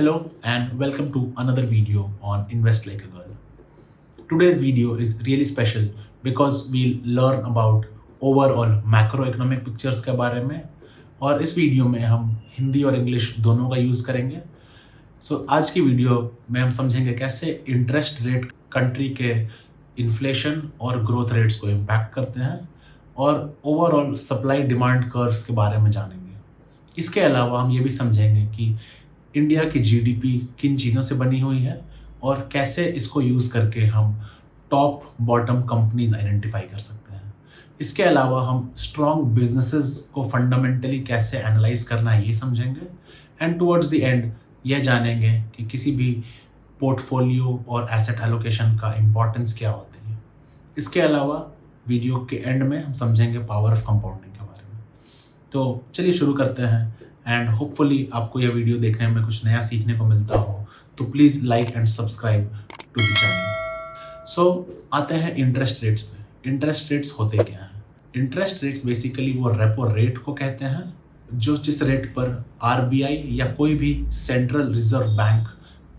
Hello and welcome to another video on Invest Like a Girl. Today's video is really special because we'll learn about overall macroeconomic pictures के बारे में और इस video में हम हिंदी और इंग्लिश दोनों का यूज़ करेंगे। आज की वीडियो में हम समझेंगे कैसे इंटरेस्ट रेट कंट्री के इन्फ्लेशन और ग्रोथ रेट्स को इम्पैक्ट करते हैं और ओवरऑल सप्लाई डिमांड कर्व्स के बारे में जानेंगे। इसके अलावा हम ये भी समझेंगे कि इंडिया की जीडीपी किन चीज़ों से बनी हुई है और कैसे इसको यूज़ करके हम टॉप बॉटम कंपनीज आइडेंटिफाई कर सकते हैं। इसके अलावा हम स्ट्रॉन्ग बिजनेसेस को फंडामेंटली कैसे एनालाइज करना है ये समझेंगे एंड टुवर्ड्स द एंड यह जानेंगे कि किसी भी पोर्टफोलियो और एसेट एलोकेशन का इम्पोर्टेंस क्या होती है। इसके अलावा वीडियो के एंड में हम समझेंगे पावर ऑफ कंपाउंडिंग के बारे में। तो चलिए शुरू करते हैं एंड होपफुली आपको यह वीडियो देखने में कुछ नया सीखने को मिलता हो तो please like and subscribe to the channel. आते हैं इंटरेस्ट रेट्स पे। इंटरेस्ट रेट्स होते क्या हैं? इंटरेस्ट रेट्स बेसिकली वो रेपो रेट को कहते हैं जो जिस रेट पर आरबीआई या कोई भी सेंट्रल रिजर्व बैंक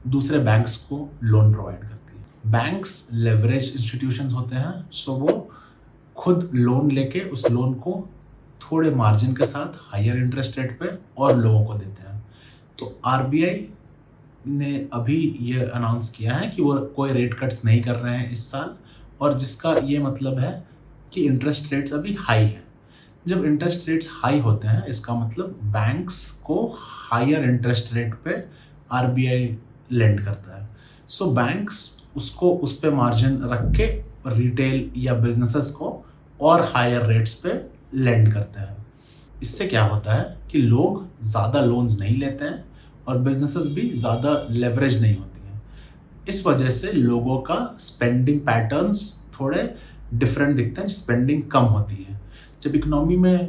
दूसरे बैंक्स को लोन प्रोवाइड करती है। बैंक्स लेवरेज इंस्टीट्यूशंस होते हैं, सो वो खुद लोन लेके उस लोन को थोड़े मार्जिन के साथ हायर इंटरेस्ट रेट पे और लोगों को देते हैं। तो आरबीआई ने अभी ये अनाउंस किया है कि वो कोई रेट कट्स नहीं कर रहे हैं इस साल, और जिसका ये मतलब है कि इंटरेस्ट रेट्स अभी हाई है। जब इंटरेस्ट रेट्स हाई होते हैं इसका मतलब बैंक्स को हायर इंटरेस्ट रेट पे आरबीआई लेंड करता है। बैंक्स उसको उस पे मार्जिन रख के रिटेल या बिजनेसेस को और हायर रेट्स पे लेंड करते हैं। इससे क्या होता है कि लोग ज़्यादा लोन्स नहीं लेते हैं और बिजनेसेस भी ज़्यादा लेवरेज नहीं होती हैं। इस वजह से लोगों का स्पेंडिंग पैटर्न्स थोड़े डिफरेंट दिखते हैं, स्पेंडिंग कम होती है। जब इकोनॉमी में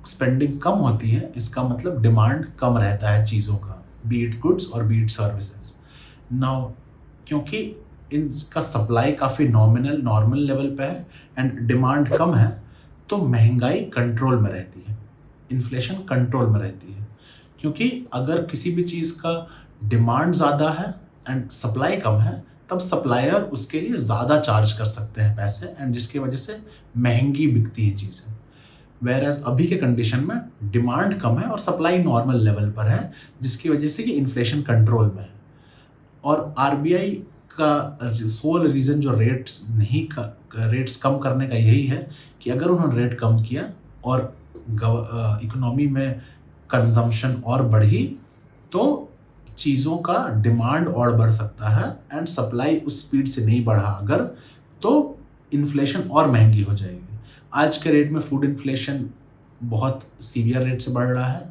स्पेंडिंग कम होती है इसका मतलब डिमांड कम रहता है चीज़ों का, बी इट गुड्स और बी इट सर्विसेज। नाउ क्योंकि इनका सप्लाई काफ़ी नॉर्मल लेवल पे है एंड डिमांड कम है तो महंगाई कंट्रोल में रहती है, इन्फ्लेशन कंट्रोल में रहती है। क्योंकि अगर किसी भी चीज़ का डिमांड ज़्यादा है एंड सप्लाई कम है तब सप्लायर उसके लिए ज़्यादा चार्ज कर सकते हैं पैसे एंड जिसकी वजह से महंगी बिकती है चीज़ें। वेयरएज अभी के कंडीशन में डिमांड कम है और सप्लाई नॉर्मल लेवल पर है जिसकी वजह से कि इन्फ्लेशन कंट्रोल में है। और आरबीआई का सोल रीज़न जो रेट्स कम करने का यही है कि अगर उन्होंने रेट कम किया और इकोनॉमी में कंजम्पशन और बढ़ी तो चीज़ों का डिमांड और बढ़ सकता है एंड सप्लाई उस स्पीड से नहीं बढ़ा अगर तो इन्फ्लेशन और महंगी हो जाएगी। आज के रेट में फूड इन्फ्लेशन बहुत सीवियर रेट से बढ़ रहा है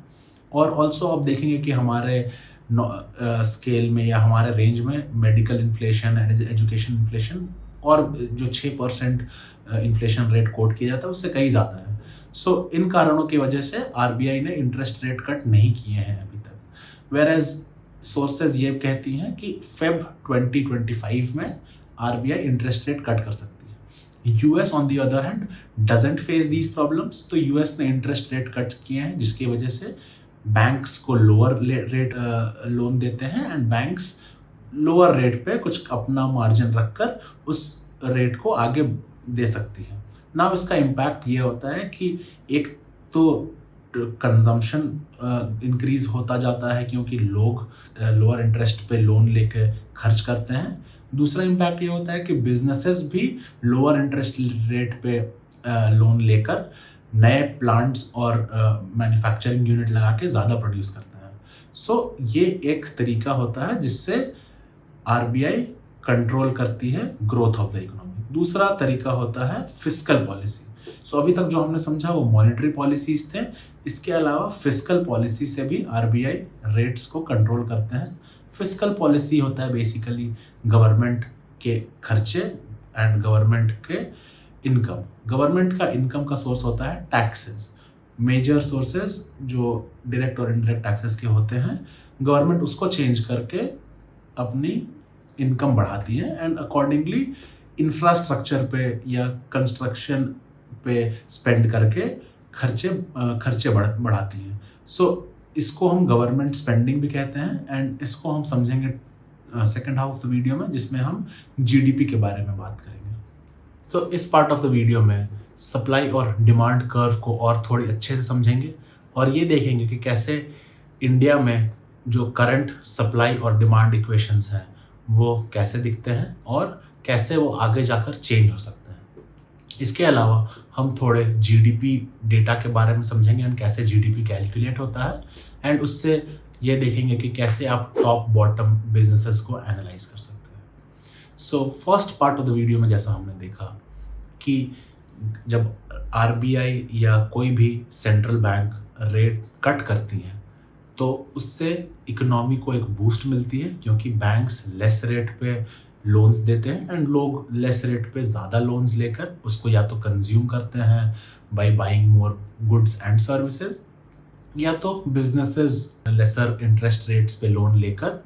और ऑल्सो आप देखेंगे कि हमारे स्केल में या हमारे रेंज में medical inflation and education inflation और जो 6% इन्फ्लेशन रेट कोट किया जाता है उससे कहीं ज़्यादा है। इन कारणों की वजह से आरबीआई ने इंटरेस्ट रेट कट नहीं किए हैं अभी तक। वेयरएज सोर्सेज ये कहती हैं कि फेब 2025 में आरबीआई इंटरेस्ट रेट कट कर सकती है। US on the other hand doesn't face these problems, तो यूएस ने इंटरेस्ट रेट कट किए हैं जिसकी वजह से बैंक्स को लोअर रेट लोन देते हैं एंड बैंक्स लोअर रेट पे कुछ अपना मार्जिन रखकर उस रेट को आगे दे सकती है। ना इसका इम्पैक्ट ये होता है कि एक तो कंजम्पशन इंक्रीज होता जाता है क्योंकि लोग लोअर इंटरेस्ट पे लोन लेके खर्च करते हैं। दूसरा इम्पैक्ट ये होता है कि बिजनेसेस भी लोअर इंटरेस्ट रेट पे लोन लेकर नए प्लांट्स और मैन्युफैक्चरिंग यूनिट लगा के ज़्यादा प्रोड्यूस करते हैं। ये एक तरीका होता है जिससे आरबीआई कंट्रोल करती है ग्रोथ ऑफ द इकोनॉमी। दूसरा तरीका होता है फिस्कल पॉलिसी। अभी तक जो हमने समझा वो मॉनेटरी पॉलिसीज थे, इसके अलावा फिस्कल पॉलिसी से भी आरबीआई रेट्स को कंट्रोल करते हैं। फिस्कल पॉलिसी होता है बेसिकली गवर्नमेंट के खर्चे एंड गवर्नमेंट के इनकम। गवर्नमेंट का इनकम का सोर्स होता है टैक्सेस। मेजर सोर्सेज जो डायरेक्ट और इनडायरेक्ट टैक्सेस के होते हैं, गवर्नमेंट उसको चेंज करके अपनी इनकम बढ़ाती है एंड अकॉर्डिंगली इंफ्रास्ट्रक्चर पे या कंस्ट्रक्शन पे स्पेंड करके खर्चे बढ़ाती है। इसको हम गवर्नमेंट स्पेंडिंग भी कहते हैं एंड इसको हम समझेंगे second half of the video में, जिसमें हम जीडीपी के बारे में बात करेंगे। तो इस पार्ट ऑफ द वीडियो में सप्लाई और डिमांड कर्व को और थोड़ी अच्छे से समझेंगे और ये देखेंगे कि कैसे इंडिया में जो करंट सप्लाई और डिमांड इक्वेशंस हैं वो कैसे दिखते हैं और कैसे वो आगे जाकर चेंज हो सकते हैं। इसके अलावा हम थोड़े जीडीपी डेटा के बारे में समझेंगे एंड कैसे जीडीपी कैलकुलेट होता है एंड उससे ये देखेंगे कि कैसे आप टॉप बॉटम बिजनेसेस को एनालाइज कर सकते हैं। So first part of the video में जैसा हमने देखा कि जब आरबीआई या कोई भी सेंट्रल बैंक रेट कट करती है तो उससे इकोनॉमी को एक बूस्ट मिलती है, क्योंकि बैंक्स लेस रेट पे लोन्स देते हैं एंड लोग लेस रेट पे ज़्यादा लोन्स लेकर उसको या तो कंज्यूम करते हैं by buying more goods and services, या तो बिजनेसेस लेसर इंटरेस्ट रेट्स पे लोन लेकर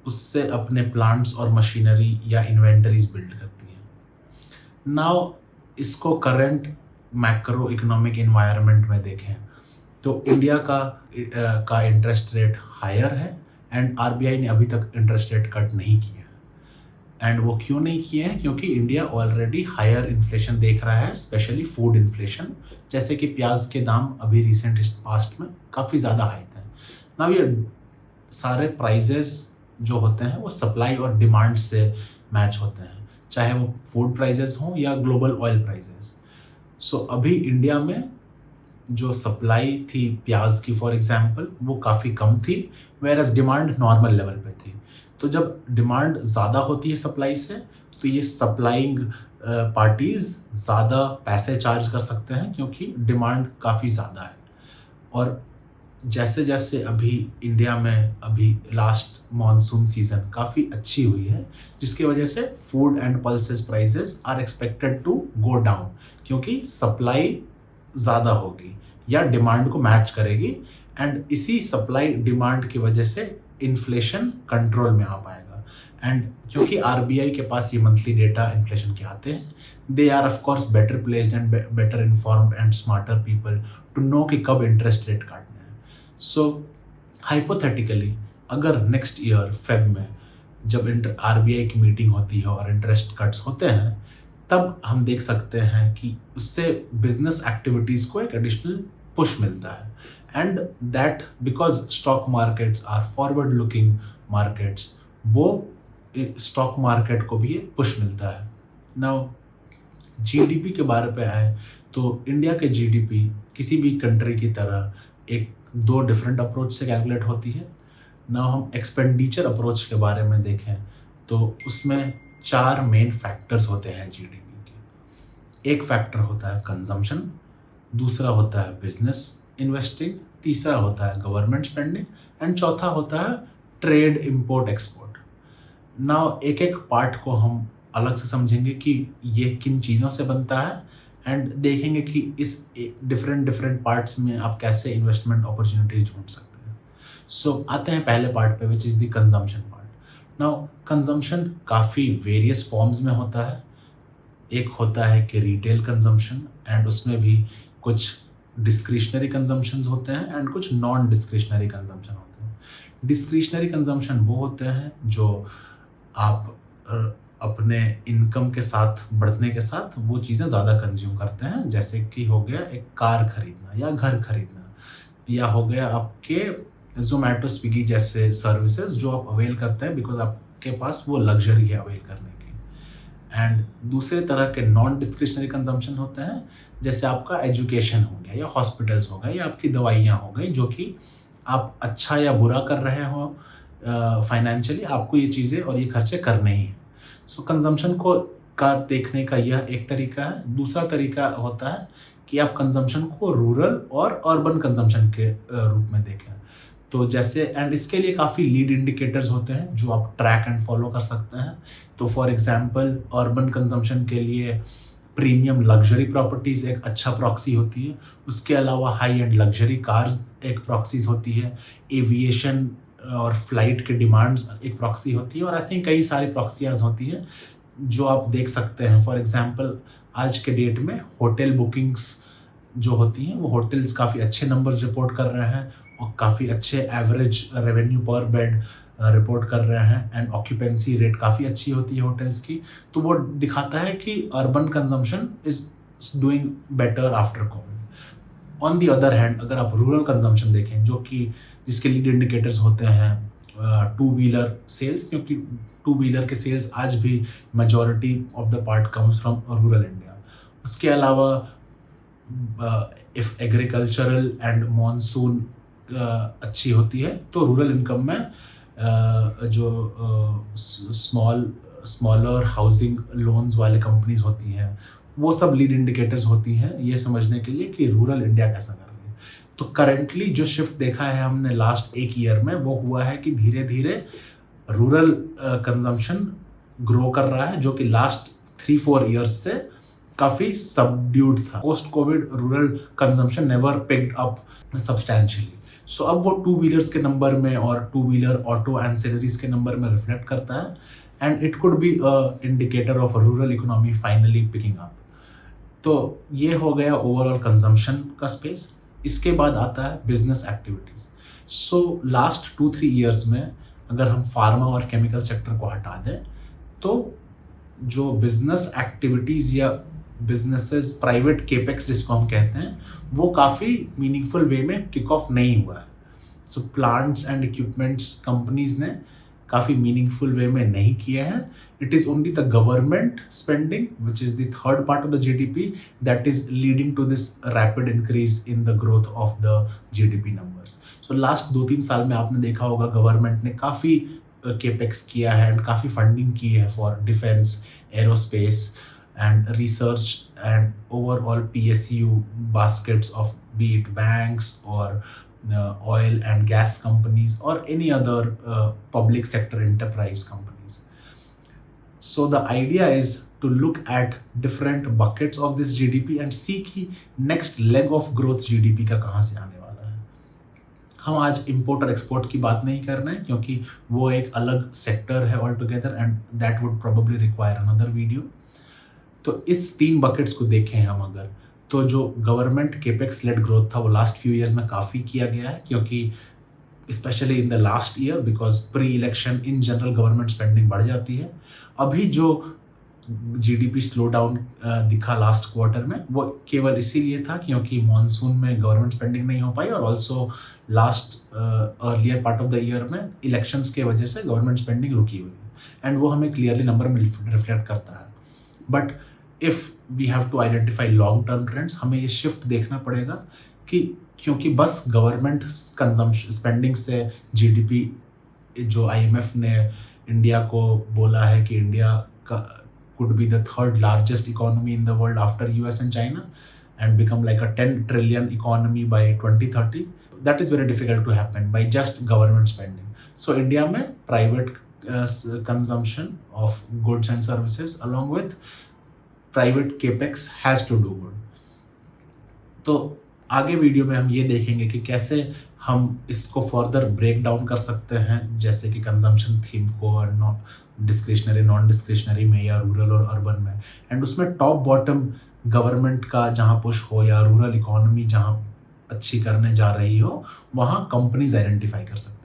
उससे अपने प्लांट्स और मशीनरी या इन्वेंटरीज बिल्ड करती हैं। नाउ इसको करंट मैक्रो इकोनॉमिक इन्वायरमेंट में देखें तो इंडिया का इंटरेस्ट रेट हायर है एंड आरबीआई ने अभी तक इंटरेस्ट रेट कट नहीं किया है। एंड वो क्यों नहीं किए हैं? क्योंकि इंडिया ऑलरेडी हायर इन्फ्लेशन देख रहा है, स्पेशली फूड इन्फ्लेशन, जैसे कि प्याज के दाम अभी रिसेंट पास्ट में काफ़ी ज़्यादा हाई थे। ना ये सारे प्राइजेस जो होते हैं वो सप्लाई और डिमांड से मैच होते हैं, चाहे वो फूड प्राइजेस हों या ग्लोबल ऑयल प्राइजेस। सो अभी इंडिया में जो सप्लाई थी प्याज की फॉर एग्जांपल वो काफ़ी कम थी, वेरएस डिमांड नॉर्मल लेवल पे थी। तो जब डिमांड ज़्यादा होती है सप्लाई से तो ये सप्लाइंग पार्टीज़ ज़्यादा पैसे चार्ज कर सकते हैं, क्योंकि डिमांड काफ़ी ज़्यादा है। और जैसे जैसे अभी इंडिया में अभी लास्ट मॉनसून सीज़न काफ़ी अच्छी हुई है, जिसकी वजह से food and pulses prices are expected to go down, क्योंकि सप्लाई ज़्यादा होगी या डिमांड को मैच करेगी एंड इसी सप्लाई डिमांड की वजह से इन्फ्लेशन कंट्रोल में आ पाएगा। एंड क्योंकि आरबीआई के पास ये मंथली डेटा इन्फ्लेशन के आते हैं, they are of course better placed and better informed and smarter people to know कि कब इंटरेस्ट रेट काटना है। सो हाइपोथेटिकली अगर नेक्स्ट ईयर फेब में जब आरबीआई की मीटिंग होती है और इंटरेस्ट कट्स होते हैं, तब हम देख सकते हैं कि उससे बिजनेस एक्टिविटीज़ को एक एडिशनल पुश मिलता है and that because stock markets are forward looking markets, वो स्टॉक मार्केट को भी एक पुश मिलता है। नाउ जीडीपी के बारे पे आए तो इंडिया के जीडीपी किसी भी कंट्री की तरह एक दो डिफरेंट अप्रोच से कैलकुलेट होती है। नाउ हम एक्सपेंडिचर अप्रोच के बारे में देखें तो उसमें 4 मेन फैक्टर्स होते हैं जीडीपी के। एक फैक्टर होता है कंजम्पशन, दूसरा होता है बिजनेस इन्वेस्टिंग, तीसरा होता है गवर्नमेंट स्पेंडिंग एंड चौथा होता है ट्रेड इंपोर्ट एक्सपोर्ट। नाउ एक एक पार्ट को हम अलग से समझेंगे कि ये किन चीज़ों से बनता है एंड देखेंगे कि इस डिफरेंट पार्ट्स में आप कैसे इन्वेस्टमेंट अपॉर्चुनिटीज ढूंढ सकते हैं। सो आते हैं पहले पार्ट पे, विच is the consumption part. Now consumption काफ़ी वेरियस फॉर्म्स में होता है। एक होता है कि रिटेल कंजम्पशन एंड उसमें भी कुछ डिस्क्रिशनरी कंजम्पशंस होते हैं एंड कुछ नॉन डिस्क्रिशनरी कंजम्पशन होते हैं। डिस्क्रिशनरी कंजम्पशन वो होते हैं जो आप अपने इनकम के साथ बढ़ने के साथ वो चीज़ें ज़्यादा कंज्यूम करते हैं, जैसे कि हो गया एक कार खरीदना या घर खरीदना, या हो गया आपके जोमेटो स्विगी जैसे सर्विसेज जो आप अवेल करते हैं बिकॉज आपके पास वो लग्जरी है अवेल करने की। एंड दूसरे तरह के नॉन डिस्क्रिशनरी कंजम्पशन होते हैं, जैसे आपका एजुकेशन हो गया या हॉस्पिटल्स हो गए या आपकी दवाइयाँ हो गई, जो कि आप अच्छा या बुरा कर रहे हो फाइनेंशियली, आपको ये चीज़ें और ये खर्चे करने ही हैं। सो कंजम्पशन को का देखने का यह एक तरीका है। दूसरा तरीका होता है कि आप कंजम्पशन को रूरल और अर्बन कंजम्पशन के रूप में देखें। तो जैसे एंड इसके लिए काफ़ी लीड इंडिकेटर्स होते हैं जो आप ट्रैक एंड फॉलो कर सकते हैं। तो फॉर एग्जांपल अर्बन कंजम्पशन के लिए प्रीमियम लग्जरी प्रॉपर्टीज़ एक अच्छा प्रॉक्सी होती है। उसके अलावा हाई एंड लग्जरी कार्स एक प्रॉक्सीज होती है। एविएशन और फ्लाइट के डिमांड्स एक प्रॉक्सी होती है और ऐसे ही कई सारी प्रॉक्सियाज होती हैं जो आप देख सकते हैं। फॉर एग्जांपल आज के डेट में होटल बुकिंग्स जो होती हैं वो होटल्स काफ़ी अच्छे नंबर्स रिपोर्ट कर रहे हैं काफ़ी अच्छे एवरेज रेवेन्यू पर बेड रिपोर्ट कर रहे हैं एंड ऑक्यूपेंसी रेट काफ़ी अच्छी होती है होटल्स की, तो वो दिखाता है कि urban consumption is doing better after Covid. On the other hand अगर आप रूरल कंजम्पशन देखें, जो कि जिसके लीड इंडिकेटर्स होते हैं टू व्हीलर सेल्स, क्योंकि टू व्हीलर के सेल्स आज भी majority of the part comes from rural India. उसके अलावा इफ़ एग्रीकल्चरल एंड मॉनसून अच्छी होती है तो रूरल इनकम में जो स्मॉलर हाउसिंग लोन्स वाले कंपनीज होती हैं, वो सब लीड इंडिकेटर्स होती हैं ये समझने के लिए कि रूरल इंडिया कैसा कर रही है। तो करेंटली जो शिफ्ट देखा है हमने लास्ट एक ईयर में, वो हुआ है कि धीरे धीरे रूरल कंजम्पशन ग्रो कर रहा है, जो कि लास्ट 3-4 ईयर्स से काफ़ी सबड्यूड था। Post COVID rural consumption never picked up substantially. So अब वो टू व्हीलर्स के नंबर में और टू व्हीलर ऑटो एंसिलरीज के नंबर में रिफ्लेक्ट करता है, and it could be a indicator of rural economy finally picking up. तो ये हो गया ओवरऑल कंजम्पशन का स्पेस। इसके बाद आता है बिजनेस एक्टिविटीज़। सो लास्ट 2-3 ईयर्स में अगर हम फार्मा और केमिकल सेक्टर को हटा दें तो जो बिजनेस एक्टिविटीज़ या बिजनेसेस प्राइवेट केपेक्स जिसको हम कहते हैं, वो काफ़ी मीनिंगफुल वे में किक ऑफ नहीं हुआ है। So plants and equipments companies ने काफ़ी मीनिंगफुल वे में नहीं किए हैं। It is only the government spending which is the third part of the GDP that is leading to this rapid increase in the growth of the GDP numbers. So last 2-3 साल में आपने देखा होगा government ने काफ़ी capex किया है and काफ़ी फंडिंग की है for defence, aerospace and research and overall PSU baskets of be it banks or oil and gas companies or any other public sector enterprise companies. So the idea is to look at different buckets of this GDP and see कि next leg of growth GDP का कहाँ से आने वाला है। हम आज import और एक्सपोर्ट की बात नहीं कर रहे हैं क्योंकि वो एक अलग सेक्टर है all together and that would probably require another video. तो इस 3 बकेट्स को देखें हम अगर, तो जो गवर्नमेंट केपेक्स लेड ग्रोथ था वो लास्ट फ्यू ईयर्स में काफ़ी किया गया है, क्योंकि specially in the last year because pre election in general government spending बढ़ जाती है। अभी जो जीडीपी स्लो डाउन दिखा लास्ट क्वार्टर में वो केवल इसीलिए था क्योंकि मॉनसून में गवर्नमेंट स्पेंडिंग नहीं हो पाई और also last earlier part of the year में इलेक्शंस के वजह से गवर्नमेंट स्पेंडिंग रुकी हुई है एंड वो हमें क्लियरली नंबर में रिफ्लेक्ट करता है। But if we have to identify long term trends, हमें ये शिफ्ट देखना पड़ेगा कि क्योंकि बस गवर्नमेंट कंजम्पशन स्पेंडिंग से जीडीपी, जो आईएमएफ ने इंडिया को बोला है कि इंडिया का could be the third largest economy in the world after US and China and become like a 10 trillion economy by 2030, that is very difficult to happen by just government spending. So India में private consumption of goods and services along with private capex has to do good। तो आगे video में हम ये देखेंगे कि कैसे हम इसको फर्दर ब्रेक डाउन कर सकते हैं, जैसे कि कंजम्पशन थीम को डिस्क्रिशनरी, नॉन डिस्क्रिशनरी में या रूरल और अर्बन में, एंड उसमें टॉप बॉटम गवर्नमेंट का जहाँ पुश हो या रूरल इकोनॉमी जहाँ अच्छी करने जा रही हो वहाँ कंपनीज आइडेंटिफाई कर सकते हैं।